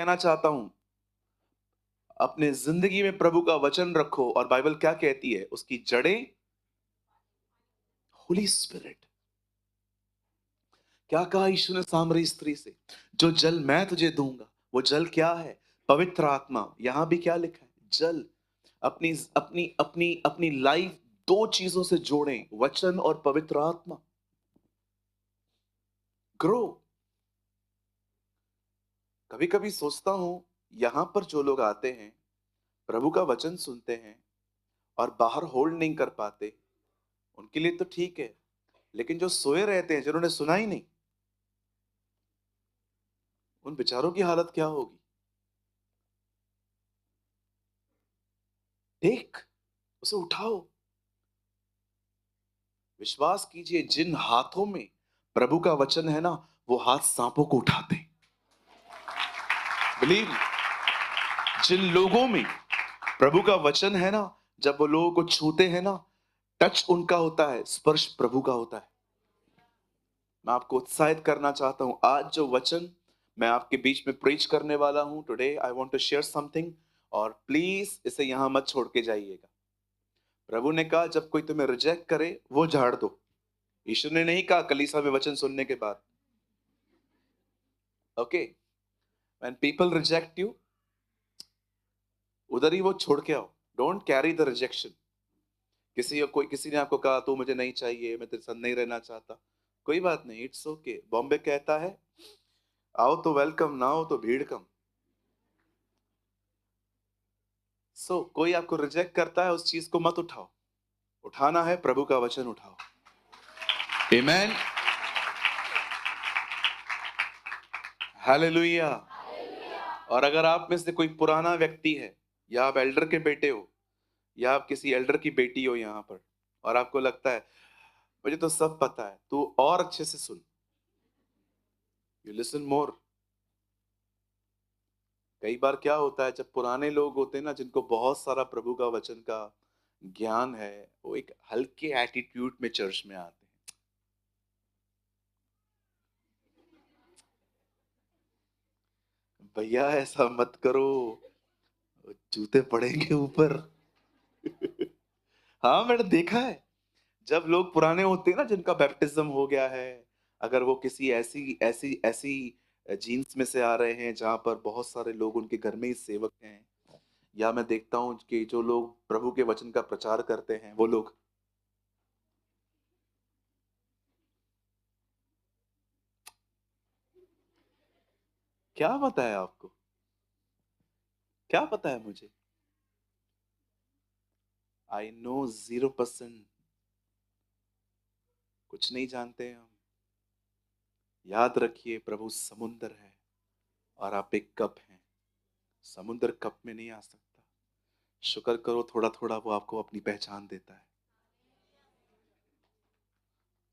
कहना चाहता हूं, अपने जिंदगी में प्रभु का वचन रखो। और बाइबल क्या कहती है? उसकी जड़ें होली स्पिरिट। क्या कहा यीशु ने सामरी स्त्री से? जो जल मैं तुझे दूंगा, वो जल क्या है? पवित्र आत्मा। यहां भी क्या लिखा है? जल। अपनी अपनी अपनी अपनी लाइफ दो चीजों से जोड़ें, वचन और पवित्र आत्मा। ग्रो। कभी कभी सोचता हूं, यहां पर जो लोग आते हैं, प्रभु का वचन सुनते हैं और बाहर होल्ड नहीं कर पाते, उनके लिए तो ठीक है। लेकिन जो सोए रहते हैं, जिन्होंने सुना ही नहीं, उन बेचारों की हालत क्या होगी? देख, उसे उठाओ। विश्वास कीजिए, जिन हाथों में प्रभु का वचन है ना, वो हाथ सांपों को उठाते हैं। बिलीव। जिन लोगों में प्रभु का वचन है ना, जब वो लोगों को छूते हैं ना, टच उनका होता है, स्पर्श प्रभु का होता है। मैं आपको उत्साहित करना चाहता हूं, आज जो वचन मैं आपके बीच में प्रीच करने वाला हूं, today I want to share something. और प्लीज इसे यहां मत छोड़ के जाइएगा। प्रभु ने कहा, जब कोई तुम्हें रिजेक्ट करे, वो झाड़ दो। यीशु ने नहीं कहा कलीसिया में वचन सुनने के बाद। Okay, when people reject you, उधर ही वो छोड़ के आओ। Don't carry the rejection. किसी ने आपको कहा तू मुझे नहीं चाहिए, मैं तेरे साथ नहीं रहना चाहता, कोई बात नहीं, इट्स ओके। बॉम्बे कहता है, आओ तो वेलकम, ना हो तो भीड़ कम। कोई आपको रिजेक्ट करता है, उस चीज को मत उठाओ। उठाना है प्रभु का वचन, उठाओ। आमेन। हालेलुया। और अगर आप में से कोई पुराना व्यक्ति है, या आप एल्डर के बेटे हो, या आप किसी एल्डर की बेटी हो यहां पर, और आपको लगता है मुझे तो सब पता है, तो और अच्छे से सुन। You listen more. कई बार क्या होता है, जब पुराने लोग होते हैं ना, जिनको बहुत सारा प्रभु का वचन का ज्ञान है, वो एक हल्के एटीट्यूड में चर्च में आते हैं। भैया ऐसा मत करो, जूते पड़ेंगे ऊपर। हाँ, मैंने देखा है। जब लोग पुराने होते हैं ना, जिनका बैप्टिज्म हो गया है, अगर वो किसी ऐसी ऐसी ऐसी जीन्स में से आ रहे हैं जहां पर बहुत सारे लोग उनके घर में ही सेवक हैं, या मैं देखता हूं कि जो लोग प्रभु के वचन का प्रचार करते हैं, वो लोग, क्या पता है आपको? क्या पता है मुझे? I know 0%। कुछ नहीं जानते हैं हम। याद रखिए, प्रभु समुंदर है और आप एक कप हैं। समुंदर कप में नहीं आ सकता। शुक्र करो, थोड़ा थोड़ा वो आपको अपनी पहचान देता है।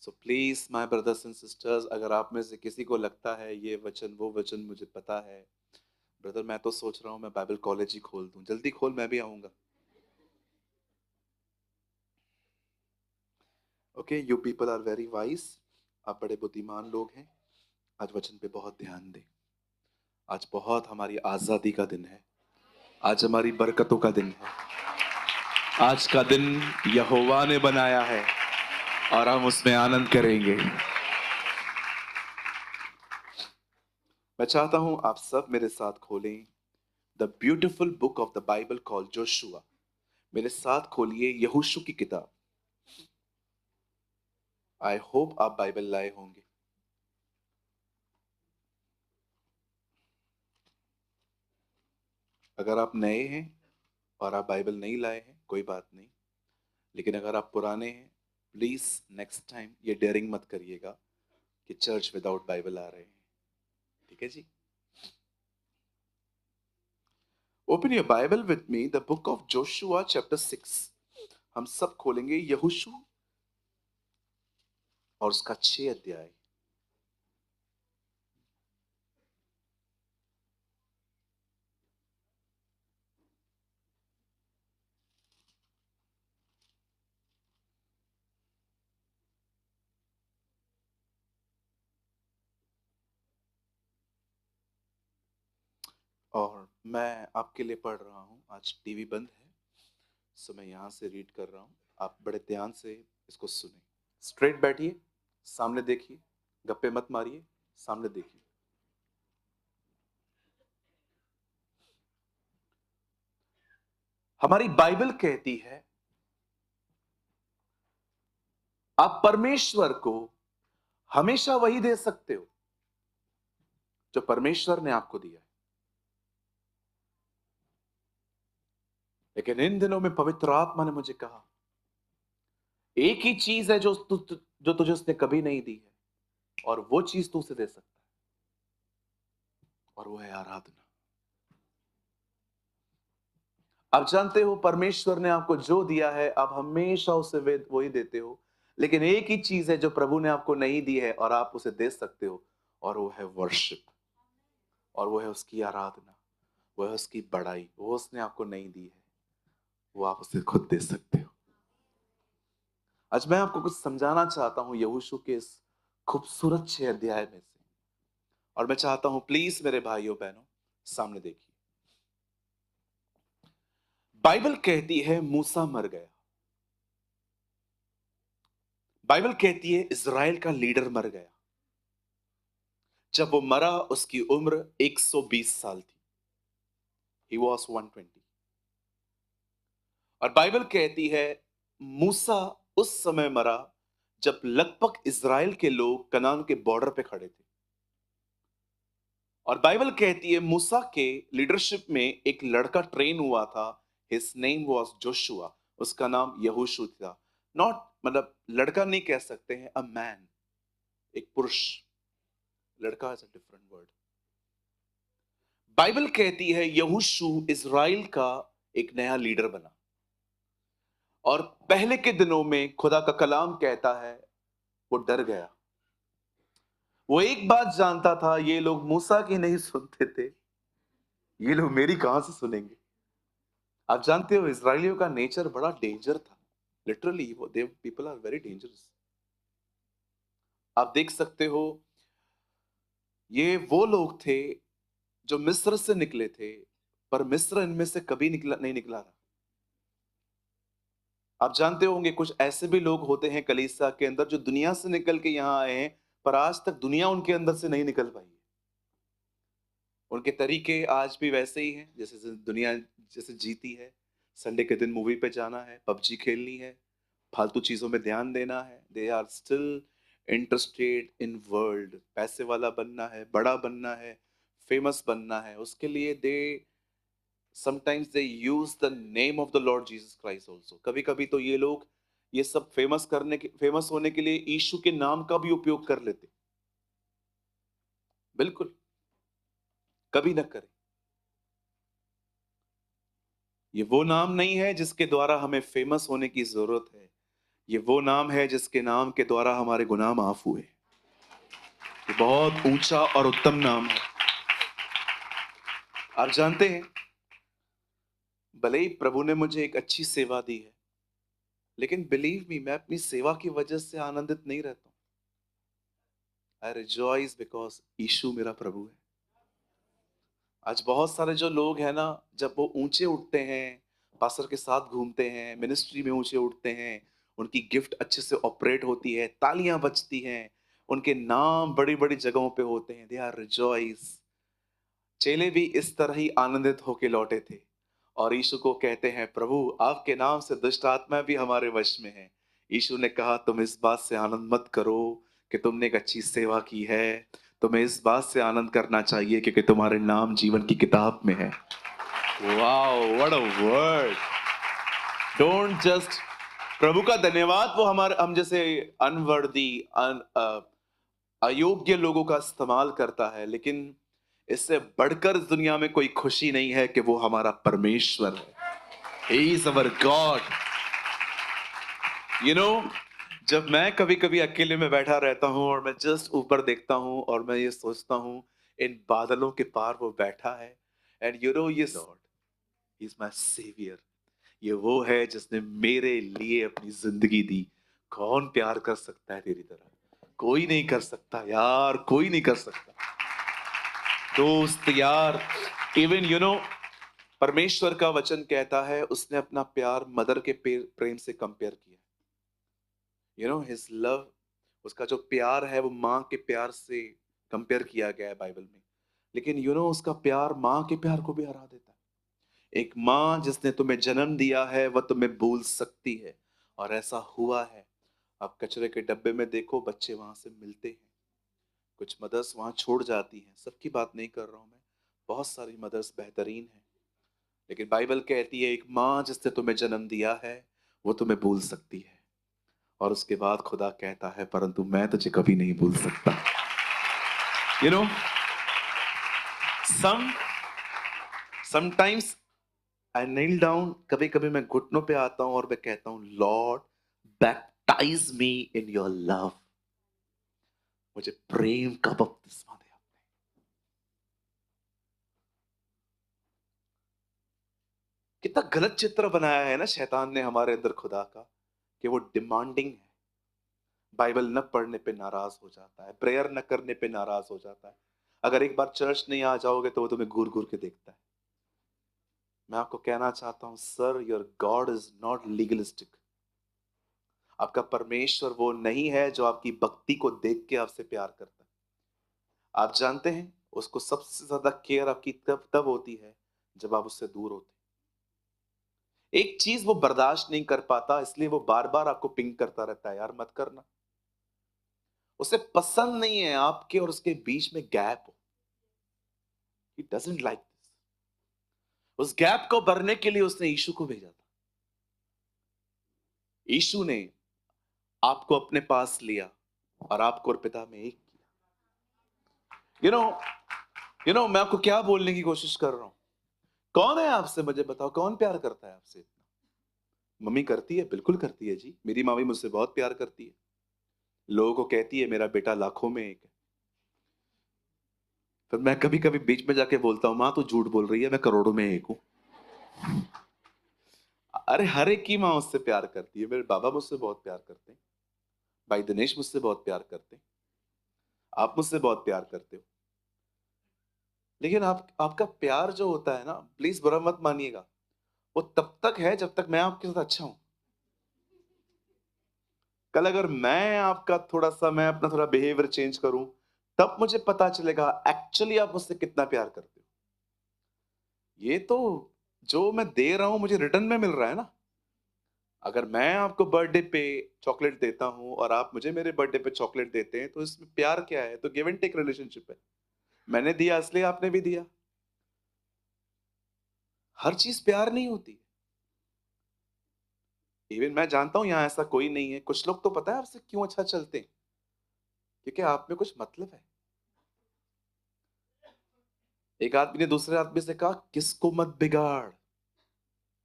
So please my brothers and sisters, अगर आप में से किसी को लगता है ये वचन वो वचन मुझे पता है, ब्रदर मैं तो सोच रहा हूँ मैं बाइबल कॉलेज ही खोल दूं। जल्दी खोल, मैं भी आऊंगा। Okay, you people are very wise. आप बड़े बुद्धिमान लोग हैं। आज वचन पे बहुत ध्यान दें। आज बहुत हमारी आजादी का दिन है। आज हमारी बरकतों का दिन है। आज का दिन यहोवा ने बनाया है और हम उसमें आनंद करेंगे। मैं चाहता हूं आप सब मेरे साथ खोलें the beautiful book of the Bible called Joshua. मेरे साथ खोलिए यहोशू की किताब। आई होप आप बाइबल लाए होंगे। अगर आप नए हैं और आप बाइबल नहीं लाए हैं, कोई बात नहीं। लेकिन अगर आप पुराने हैं, प्लीज नेक्स्ट टाइम ये डेयरिंग मत करिएगा कि चर्च विदाउट बाइबल आ रहे हैं। ठीक है जी? Open your Bible with me, the book of Joshua chapter 6। हम सब खोलेंगे यहोशू और उसका 6 अध्याय। मैं आपके लिए पढ़ रहा हूँ। आज टीवी बंद है, सो मैं यहाँ से रीड कर रहा हूँ। आप बड़े ध्यान से इसको सुने। स्ट्रेट बैठिए, सामने देखिए, गप्पे मत मारिए, सामने देखिए। हमारी बाइबल कहती है, आप परमेश्वर को हमेशा वही दे सकते हो जो परमेश्वर ने आपको दिया है। लेकिन इन दिनों में पवित्र आत्मा ने मुझे कहा, एक ही चीज है जो तुझे उसने कभी नहीं दी है, और वो चीज तू उसे दे सकता है, और वो है आराधना। आप जानते हो, परमेश्वर ने आपको जो दिया है आप हमेशा उसे वही देते हो। लेकिन एक ही चीज है जो प्रभु ने आपको नहीं दी है और आप उसे दे सकते हो, और वो है वर्शिप, और वो है उसकी आराधना, वो है उसकी बड़ाई। वो उसने आपको नहीं दी है, वो आप उसे खुद दे सकते हो। आज मैं आपको कुछ समझाना चाहता हूं यहोशू के इस खूबसूरत 6 अध्याय में से, और मैं चाहता हूं प्लीज मेरे भाइयों बहनों सामने देखिए। बाइबल कहती है मूसा मर गया। बाइबल कहती है इज़राइल का लीडर मर गया। जब वो मरा उसकी उम्र 120 साल थी। He was 120। और बाइबल कहती है मूसा उस समय मरा जब लगभग इज़राइल के लोग कनान के बॉर्डर पे खड़े थे। और बाइबल कहती है मूसा के लीडरशिप में एक लड़का ट्रेन हुआ था। His name was Joshua. उसका नाम यहोशू था। नॉट मतलब लड़का नहीं कह सकते हैं, अ मैन, एक पुरुष। लड़का is a different word. Bible कहती है यहोशू इज़राइल का एक नया लीडर बना। और पहले के दिनों में खुदा का कलाम कहता है वो डर गया। वो एक बात जानता था, ये लोग मूसा की नहीं सुनते थे, ये लोग मेरी कहां से सुनेंगे। आप जानते हो इजरायलियों का नेचर बड़ा डेंजर था। लिटरली वो they people are very dangerous. आप देख सकते हो, ये वो लोग थे जो मिस्र से निकले थे, पर मिस्र इनमें से कभी नहीं निकला था। आप जानते होंगे कुछ ऐसे भी लोग होते हैं कलीसिया के अंदर जो दुनिया से निकल के यहाँ आए हैं, पर आज तक दुनिया उनके अंदर से नहीं निकल पाई है। उनके तरीके आज भी वैसे ही हैं जैसे दुनिया जैसे जीती है। संडे के दिन मूवी पे जाना है, पबजी खेलनी है, फालतू चीजों में ध्यान देना है। They are still interested in world. पैसे वाला बनना है, बड़ा बनना है, फेमस बनना है, उसके लिए they sometimes they use the name of the Lord Jesus Christ also. कभी कभी तो ये लोग ये सब फेमस होने के लिए यीशु के नाम का भी उपयोग कर लेते। बिल्कुल, कभी ना करें। ये वो नाम नहीं है जिसके द्वारा हमें फेमस होने की जरूरत है। ये वो नाम है जिसके नाम के द्वारा हमारे गुनाह माफ हुए। ये बहुत ऊंचा और उत्तम नाम है। आप जानते हैं, भले ही प्रभु ने मुझे एक अच्छी सेवा दी है, लेकिन बिलीव मी, मैं अपनी सेवा की वजह से आनंदित नहीं रहता हूं। आई रिजॉइस बिकॉज यीशु मेरा प्रभु है। आज बहुत सारे जो लोग हैं ना, जब वो ऊंचे उठते हैं, पास्टर के साथ घूमते हैं, मिनिस्ट्री में ऊंचे उठते हैं, उनकी गिफ्ट अच्छे से ऑपरेट होती है, तालियां बजती हैं, उनके नाम बड़ी बड़ी जगहों पे होते हैं, दे आर रिजॉइस। चेले भी इस तरह ही आनंदित होके लौटे थे, और यीशु को कहते हैं, प्रभु आपके नाम से दुष्ट आत्मा भी हमारे वश में है। यीशु ने कहा, तुम इस बात से आनंद मत करो कि तुमने एक अच्छी सेवा की है, तुम्हें इस बात से आनंद करना चाहिए क्योंकि तुम्हारे नाम जीवन की किताब में है। Wow, what a word. Don't just, प्रभु का धन्यवाद वो हमारे हम जैसे अनवर्दी अयोग्य लोगों का इस्तेमाल करता है, लेकिन इससे बढ़कर इस दुनिया में कोई खुशी नहीं है कि वो हमारा परमेश्वर है। He is our God। You know, जब मैं कभी कभी अकेले में बैठा रहता हूँ और मैं जस्ट ऊपर देखता हूँ और मैं ये सोचता हूँ इन बादलों के पार वो बैठा है, एंड यू नो ये lord, he is my saviour. ये वो है जिसने मेरे लिए अपनी जिंदगी दी। कौन प्यार कर सकता है तेरी तरह? कोई नहीं कर सकता यार, कोई नहीं कर सकता। दोस्त यार, इवन परमेश्वर का वचन कहता है उसने अपना प्यार मदर के प्रेम से कंपेयर किया। हिज लव, उसका जो प्यार है वो माँ के प्यार से कंपेयर किया गया है बाइबल में। लेकिन उसका प्यार माँ के प्यार को भी हरा देता है। एक माँ जिसने तुम्हें जन्म दिया है वह तुम्हें भूल सकती है, और ऐसा हुआ है। आप कचरे के डब्बे में देखो, बच्चे वहां से मिलते हैं, कुछ मदर्स वहां छोड़ जाती हैं, सबकी बात नहीं कर रहा हूं मैं, बहुत सारी मदर्स बेहतरीन हैं। लेकिन बाइबल कहती है एक माँ जिसने तुम्हें जन्म दिया है वो तुम्हें भूल सकती है, और उसके बाद खुदा कहता है परंतु मैं तुझे कभी नहीं भूल सकता। You know some sometimes I kneel down, कभी कभी मैं घुटनों पे आता हूं और मैं कहता हूं Lord baptise me in your love, मुझे प्रेम का बपतिस्मा दे। कितना गलत चित्र बनाया है ना शैतान ने हमारे अंदर खुदा का, कि वो डिमांडिंग है, बाइबल न पढ़ने पे नाराज हो जाता है, प्रेयर न करने पे नाराज हो जाता है, अगर एक बार चर्च नहीं आ जाओगे तो वो तुम्हें घूर घूर के देखता है। मैं आपको कहना चाहता हूं sir, your God is not legalistic. आपका परमेश्वर वो नहीं है जो आपकी भक्ति को देख के आपसे प्यार करता है। आप जानते हैं उसको सबसे ज्यादा केयर आपकी तब तब होती है जब आप उससे दूर होते हैं। एक चीज वो बर्दाश्त नहीं कर पाता, इसलिए वो बार बार आपको पिंग करता रहता है, यार मत करना। उसे पसंद नहीं है आपके और उसके बीच में गैप हो। He doesn't like this। उस गैप को भरने के लिए उसने यीशु को भेजा था। यीशु ने आपको अपने पास लिया और आपको और पिता में एक किया। मैं आपको क्या बोलने की कोशिश कर रहा हूं? कौन है आपसे, मुझे बताओ, कौन प्यार करता है आपसे इतना? मम्मी करती है, बिल्कुल करती है जी, मेरी माँ भी मुझसे बहुत प्यार करती है। लोगों को कहती है मेरा बेटा लाखों में एक है। फिर मैं कभी कभी बीच में जाके बोलता हूँ माँ तू झूठ बोल रही है, मैं करोड़ों में एक हूँ। अरे हर एक की माँ उससे प्यार करती है। मेरे बाबा मुझसे बहुत प्यार करते हैं, भाई दिनेश मुझसे बहुत प्यार करते हैं, आप मुझसे बहुत प्यार करते हो। लेकिन आपका प्यार जो होता है ना, प्लीज बुरा मत मानिएगा, वो तब तक है जब तक मैं आपके साथ अच्छा हूं। कल अगर मैं अपना थोड़ा बिहेवियर चेंज करूं, तब मुझे पता चलेगा एक्चुअली आप मुझसे कितना प्यार करते हो। ये तो जो मैं दे रहा हूं मुझे रिटर्न में मिल रहा है ना। अगर मैं आपको बर्थडे पे चॉकलेट देता हूं और आप मुझे मेरे बर्थडे पे चॉकलेट देते हैं, तो इसमें प्यार क्या है? तो गिव एंड टेक रिलेशनशिप है। मैंने दिया इसलिए आपने भी दिया। हर चीज प्यार नहीं होती। इवन मैं जानता हूं यहां ऐसा कोई नहीं है, कुछ लोग तो पता है आपसे क्यों अच्छा चलते हैं, क्योंकि आप में कुछ मतलब है। एक आदमी ने दूसरे आदमी से कहा किसको मत बिगाड़,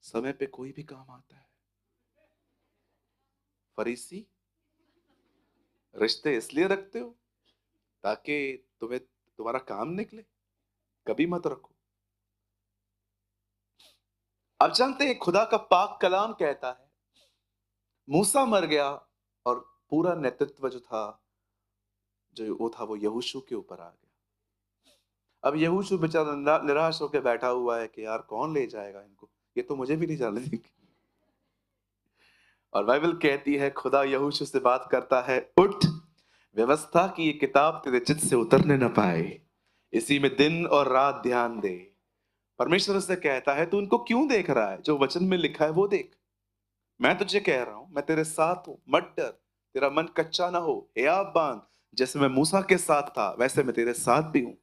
समय पे कोई भी काम आता है। फरीसी, रिश्ते इसलिए रखते हो ताकि तुम्हें तुम्हारा काम निकले, कभी मत रखो। अब जानते हैं खुदा का पाक कलाम कहता है मूसा मर गया और पूरा नेतृत्व जो वो यहोशू के ऊपर आ गया। अब यहोशू बेचारा निराश होकर बैठा हुआ है कि यार कौन ले जाएगा इनको, ये तो मुझे भी नहीं जाने देंगे। और बाइबल कहती है खुदा यहोशू से बात करता है, उठ, व्यवस्था की ये किताब तेरे चित्त से उतरने न पाए, इसी में दिन और रात ध्यान दे। परमेश्वर से कहता है तू उनको क्यों देख रहा है? जो वचन में लिखा है वो देख। मैं तुझे कह रहा हूं मैं तेरे साथ हूं, मत डर, तेरा मन कच्चा ना हो, हियाव बांध, जैसे मैं मूसा के साथ था वैसे मैं तेरे साथ भी हूं।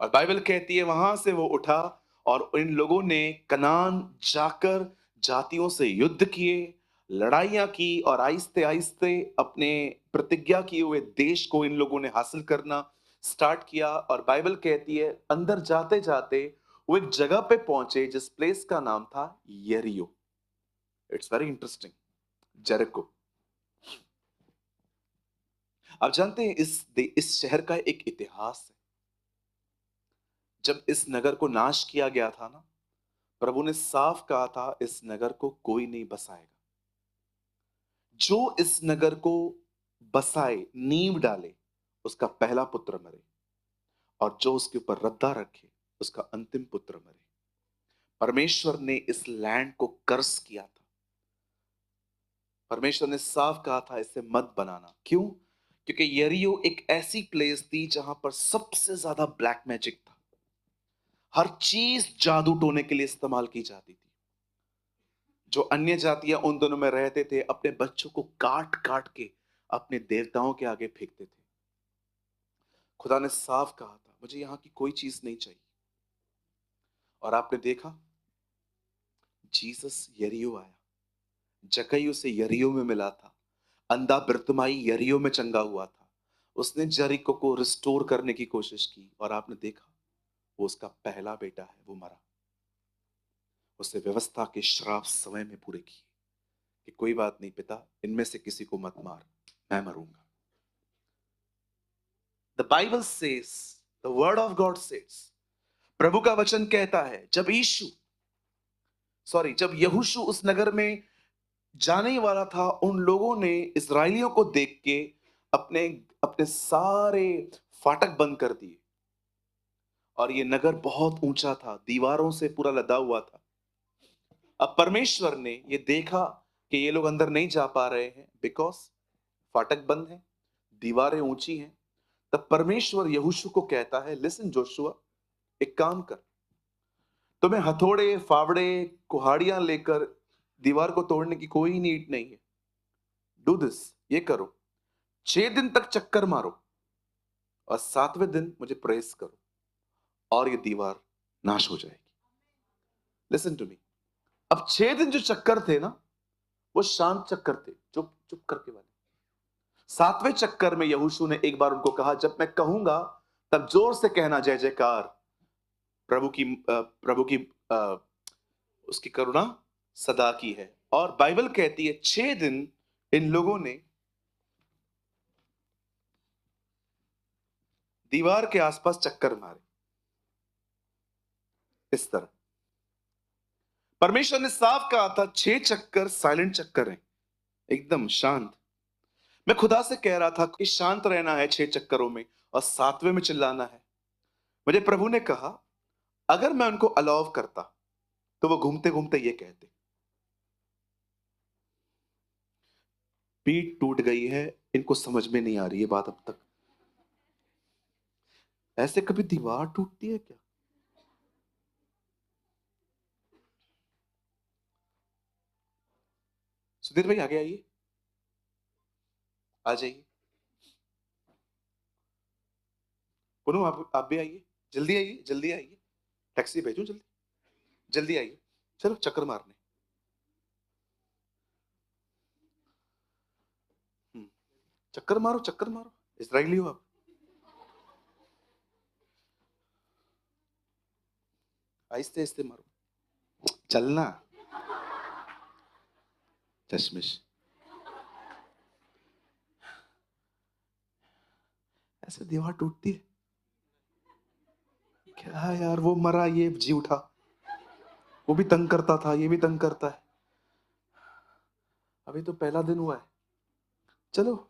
और बाइबल कहती है वहां से वो उठा और इन लोगों ने कनान जाकर जातियों से युद्ध किए, लड़ाइयां की, और आहिस्ते आहिस्ते अपने प्रतिज्ञा किए हुए देश को इन लोगों ने हासिल करना स्टार्ट किया। और बाइबल कहती है अंदर जाते जाते वो एक जगह पे पहुंचे जिस प्लेस का नाम था यरीहो। It's very interesting, Jericho. आप जानते हैं इस शहर का एक इतिहास है। जब इस नगर को नाश किया गया था ना, प्रभु ने साफ कहा था इस नगर को कोई नहीं बसाएगा। जो इस नगर को बसाए, नींव डाले, उसका पहला पुत्र मरे, और जो उसके ऊपर रद्दा रखे उसका अंतिम पुत्र मरे। परमेश्वर ने इस लैंड को कर्स किया था। परमेश्वर ने साफ कहा था इसे मत बनाना। क्यों? क्योंकि यरीहो एक ऐसी प्लेस थी जहां पर सबसे ज्यादा ब्लैक मैजिक था। हर चीज जादू टोने के लिए इस्तेमाल की जाती थी। जो अन्य जातियां उन दोनों में रहते थे अपने बच्चों को काट काट के अपने देवताओं के आगे फेंकते थे। खुदा ने साफ कहा था मुझे यहां की कोई चीज नहीं चाहिए। और आपने देखा जीसस यरीहो आया। जक्कई उसे यरीहो में मिला था। अंधा बर्तिमाई यरीहो में चंगा हुआ था। उसने जरीको को रिस्टोर करने की कोशिश की और आपने देखा वो उसका पहला बेटा है, वो मरा। उसने व्यवस्था के श्राप समय में पूरे किए कि कोई बात नहीं पिता, इनमें से किसी को मत मार, मैं मरूंगा। The Bible says, the word of God says, प्रभु का वचन कहता है जब यहोशू उस नगर में जाने ही वाला था, उन लोगों ने इस्राएलियों को देख के अपने अपने सारे फाटक बंद कर दिए। और ये नगर बहुत ऊंचा था, दीवारों से पूरा लदा हुआ था। अब परमेश्वर ने ये देखा कि ये लोग अंदर नहीं जा पा रहे हैं बिकॉज फाटक बंद है, दीवारें ऊंची हैं। तब परमेश्वर यहोशू को कहता है, लिसन जोशुआ, एक काम कर, तुम्हें हथौड़े फावड़े कुहाड़ियां लेकर दीवार को तोड़ने की कोई नीड नहीं है। डू दिस, ये करो, 6 दिन तक चक्कर मारो और 7वें दिन मुझे प्रेस करो और ये दीवार नाश हो जाएगी। Listen to me. अब 6 दिन जो चक्कर थे ना, वो शांत चक्कर थे, चुप चुप करके वाले। 7वें चक्कर में यहोशू ने एक बार उनको कहा, जब मैं कहूंगा तब जोर से कहना जय जयकार, प्रभु की उसकी करुणा सदा की है। और बाइबल कहती है 6 दिन इन लोगों ने दीवार के आसपास चक्कर मारे इस तरह। परमेश्वर ने साफ कहा था 6 चक्कर साइलेंट चक्कर हैं, एकदम शांत। मैं खुदा से कह रहा था कि शांत रहना है 6 चक्करों में और 7वें में चिल्लाना है। मुझे प्रभु ने कहा अगर मैं उनको अलाउ करता तो वो घूमते घूमते ये कहते, पीठ टूट गई है, इनको समझ में नहीं आ रही है बात अब तक। ऐसे कभी दीवार टूटती है क्या? सुधीर भाई आगे आइए, आ जाइए। पुनः आप भी आइए, जल्दी आइए, जल्दी आइए, टैक्सी भेजूं जल्दी, जल्दी आइए, चलो चक्कर मारने। चक्कर मारो, चक्कर मारो, इसराइली हो आप। आहिस्ते आहिस्ते मारो, चलना, चश्मिश। ऐसे दीवार टूटती है क्या यार? वो मरा, ये जी उठा, वो भी तंग करता था, ये भी तंग करता है। अभी तो पहला दिन हुआ है, चलो